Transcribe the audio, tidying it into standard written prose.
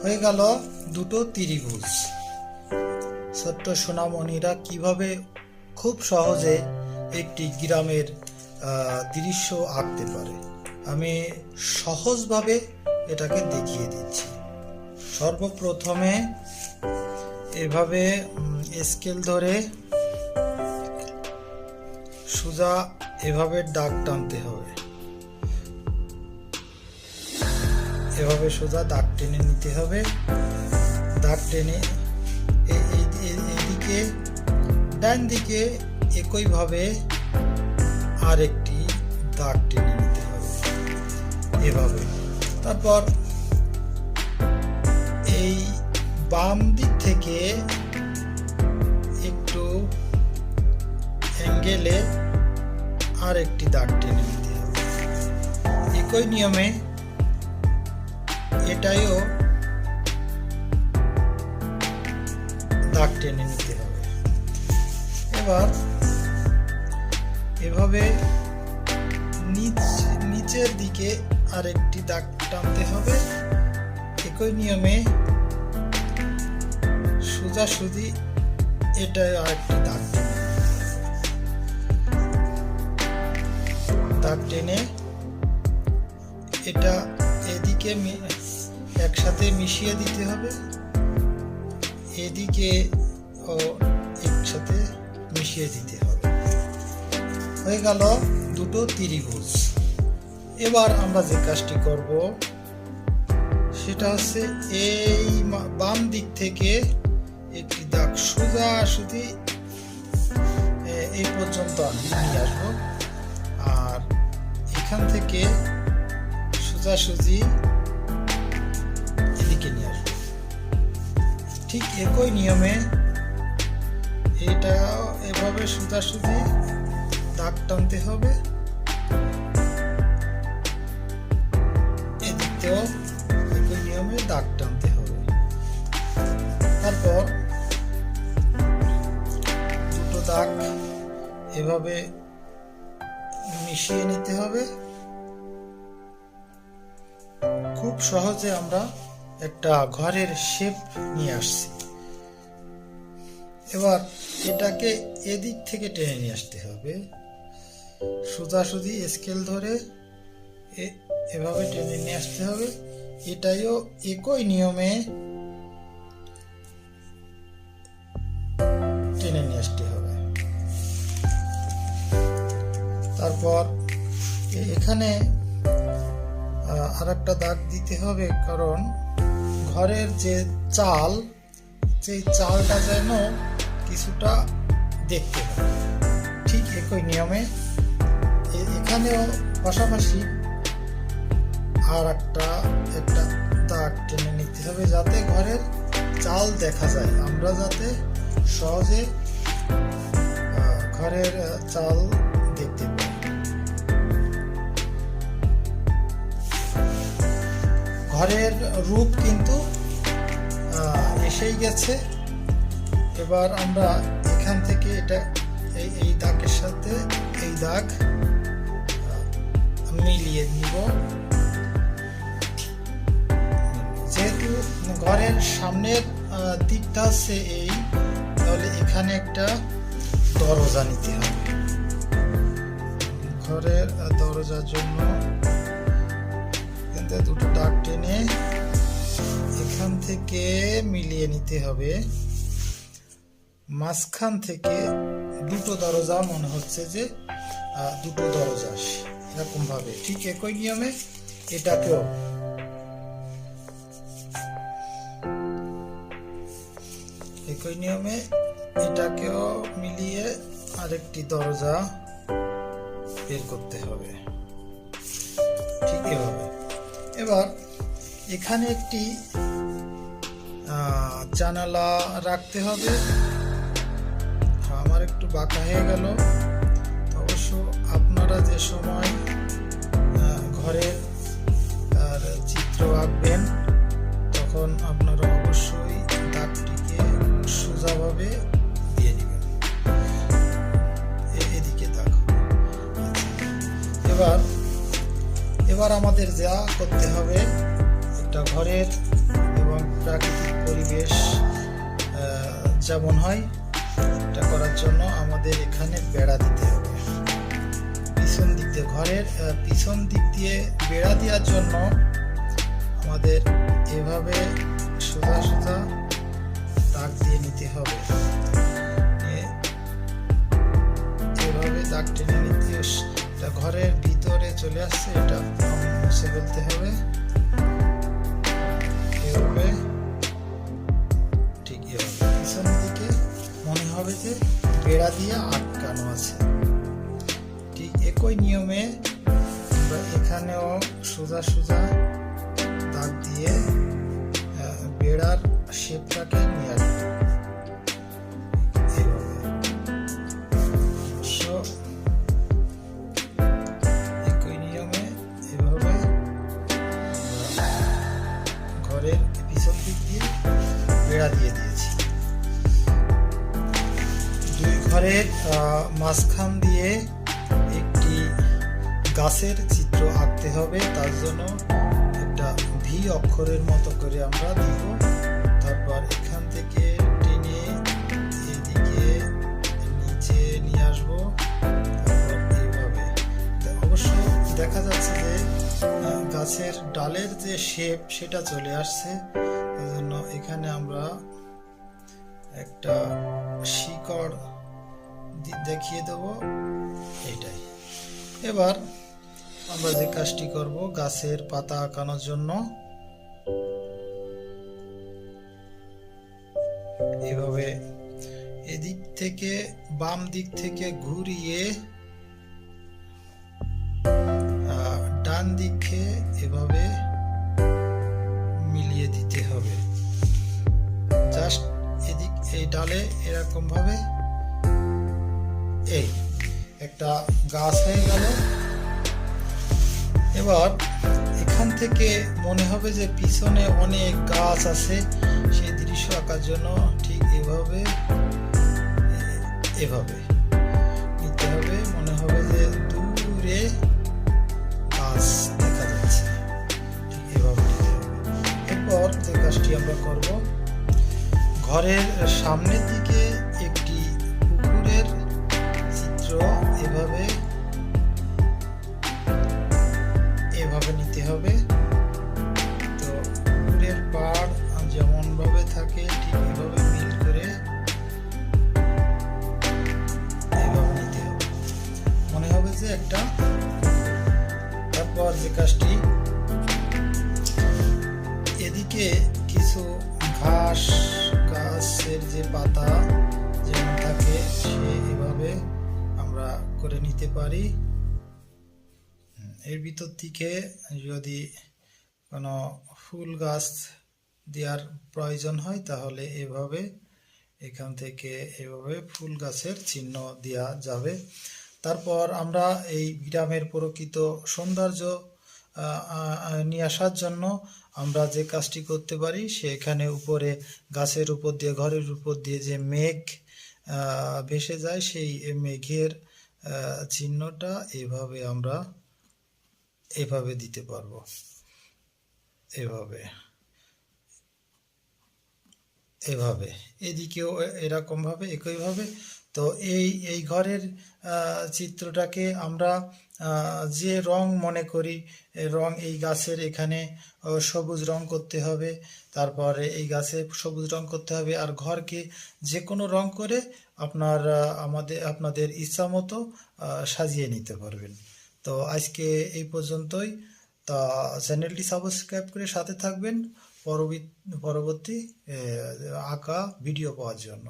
হয়ে গেল দুটো ত্রিভুজ। ছোট্ট সোনামণিরা কিভাবে খুব সহজে একটি গ্রামের দৃশ্য আঁকতে পারে আমি সহজভাবে এটাকে দেখিয়ে দিচ্ছি। সর্বপ্রথমে এভাবে স্কেল ধরে সোজা এভাবে দাগ টানতে হবে, এভাবে সোজা দাগ টেনে নিতে হবে। দাগ টেনে এইদিকে ডান দিকে একইভাবে আরেকটি দাগ টেনে নিতে হবে এভাবে। তারপর এই বাম দিক থেকে একটু অ্যাঙ্গেলে আরেকটি দাগ টেনে নিতে হবে। একই নিয়মে এটাইও দাগ টেনে নিতে হবে। এবার এভাবে নিচের দিকে আরেকটি দাগ টানতে হবে। একই নিয়মে সোজাসুজি এটাই আরেকটি দাগ টেনে এটা এদিকে একসাথে মিশিয়ে দিতে হবে, এদিকে ও একসাথে মিশিয়ে দিতে হবে। হয়ে গেল দুটো ত্রিভুজ। এবার আমরা যে কাজটি করব সেটা হচ্ছে এই বাম দিক থেকে একটি দাগ সোজাসুজি এই পর্যন্ত নিয়ে আসবো, আর এখান থেকে সোজাসুজি এদিকে নিয়ে আসবো। ঠিক একই নিয়মে এটা এভাবে সোজাসুজি দাগ টানতে হবে, এদিকেও একই নিয়মে দাগ টানতে হবে। তারপর দুটো দাগ এভাবে মিশিয়ে নিতে হবে। খুব সহজে আমরা একটা ঘরের শেপ নিয়ে আসছি। এবার এটাকে এদিক থেকে টেনে নিয়ে আসতে হবে, সোজাসুজি স্কেল ধরে এভাবে টেনে নিয়ে আসতে হবে। এটাইও একই নিয়মে টেনে নিয়ে আসতে হবে। তারপর এখানে আরেকটা দাগ দিতে হবে, কারণ ঘরের যে চাল সেই চালটা যেন কিছুটা দেখতে হবে। ঠিক একই নিয়মে এখানেও পাশাপাশি আর একটা দাগ টেনে নিতে হবে, যাতে ঘরের চাল দেখা যায়, আমরা যাতে সহজে ঘরের চাল দেখতে পাই। ঘরের রূপ কিন্তু এসেই গেছে। এবার আমরা এখান থেকে এটা এই দাগের সাথে এই দাগ মিলিয়ে নিব। যেহেতু ঘরের সামনের দিকটা হচ্ছে এই, তাহলে এখানে একটা দরজা নিতে হবে। ঘরের দরজার জন্য দুটো দাগ টেনে এখান থেকে মিলিয়ে নিতে হবে। মাঝখান থেকে দুটো দরজা মনে হচ্ছে যে দুটো দরজা এরকম ভাবে। ঠিক একই নিয়মে এটাকেও মিলিয়ে আরেকটি দরজা বের করতে হবে। ঠিক এভাবে। এবার এখানে একটি জানালা রাখতে হবে। আমার একটু বাঁকা হয়ে গেল। অবশ্য আপনারা যে সময় ঘরের চিত্র আঁকবেন তখন আপনারা অবশ্যই দাগটিকে সোজাভাবে দিয়ে দিবেন। এদিকে দাগ। এবার আমাদের যা করতে হবে, একটা ঘরের এবং প্রাকৃতিক পরিবেশ যেমন হয় এটা করার জন্য আমাদের এখানে বেড়া দিতে হবে। পিছন দিক দিয়ে ঘরের পিছন দিক দিয়ে বেড়া দেওয়ার জন্য আমাদের এভাবে সোজা সোজা দাগ দিয়ে নিতে হবে। এভাবে দাগ টেনে নিতে ঘরের ভিতরে চলে আসছে, এটা মুছে ফেলতে হবে। এভাবে ঠিক এভাবে পিছন দিকে মনে হবে যে বেড়া দিয়ে আটকানো আছে। ঠিক একই নিয়মে আমরা এখানেও সোজা সোজা দাগ দিয়ে বেড়ার শেপটাকে নিয়ে আসবো। একই নিয়মে এভাবে ঘরের পিছন দিক দিয়ে বেড়া দিয়ে দিয়েছি। দুই ঘরের মাঝখান দিয়ে একটি গাছের চিত্র আঁকতে হবে। তার জন্য একটা ভি অক্ষরের মতো করে আমরা দিব। তারপর এখান থেকে টেনে এদিকে নিচে নিয়ে আসবো। তারপর এইভাবে অবশ্য দেখা যাচ্ছে যে গাছের ডালের যে শেপ সেটা চলে আসছে। জন্য এখানে আমরা একটা শিকড় দেখিয়ে দেব, এইটাই। এবার আমরা যে কাজটি করব, গাছের পাতা আঁকানোর জন্য এভাবে এদিক থেকে বাম দিক থেকে ঘুরিয়ে ডান দিকে এভাবে মিলিয়ে দিতে হবে। জাস্ট এদিক এই ডালে এরকম ভাবে এই একটা গাছ হয়ে গেল। এবার এখান থেকে মনে হবে যে পিছনে অনেক গাছ আছে, সেই দৃশ্য আঁকার জন্য ঠিক এভাবে এভাবে নিতে হবে। মনে হবে যে দূরে গাছ দেখা যাচ্ছে, ঠিক এভাবে নিতে হবে। এরপর যে কাজটি আমরা করব, ঘরের সামনের দিকে একটি পুকুরের চিত্র এভাবে নিতে হবে। তো পুকুরের পাড় যেমন ভাবে থাকে ঠিক এভাবে মিল করে এভাবে নিতে হবে। মনে হবে যে একটা। তারপর যে কাজটি, এদিকে কিছু ঘাস গাছের যে পাতা যেমন থাকে সে এভাবে আমরা করে নিতে পারি। এর ভিতর থেকে যদি কোনো ফুল গাছ দেওয়ার প্রয়োজন হয় তাহলে এভাবে এখান থেকে এভাবে ফুল গাছের চিহ্ন দেওয়া যাবে। তারপর আমরা এই গ্রামের প্রকৃত সৌন্দর্য নিয়ে আসার জন্য আমরা যে কাজটি করতে পারি, সেখানে উপরে গাছের উপর দিয়ে ঘরের উপর দিয়ে যে মেঘ ভেসে যায়, সেই মেঘের চিহ্নটা এভাবে আমরা এভাবে দিতে পারবো। এভাবে এভাবে এদিকেও এরকম ভাবে একইভাবে। তো এই ঘরের চিত্রটাকে আমরা যে রং মনে করি, রং এই গাছের এখানে সবুজ রং করতে হবে, তারপরে এই গাছে সবুজ রং করতে হবে, আর ঘরকে যে কোনো রং করে আপনাদের ইচ্ছা মতো সাজিয়ে নিতে পারবেন। তো আজকে এই পর্যন্তই। তা চ্যানেলটি সাবস্ক্রাইব করে সাথে থাকবেন পরবর্তী আঁকা ভিডিও পাওয়ার জন্য।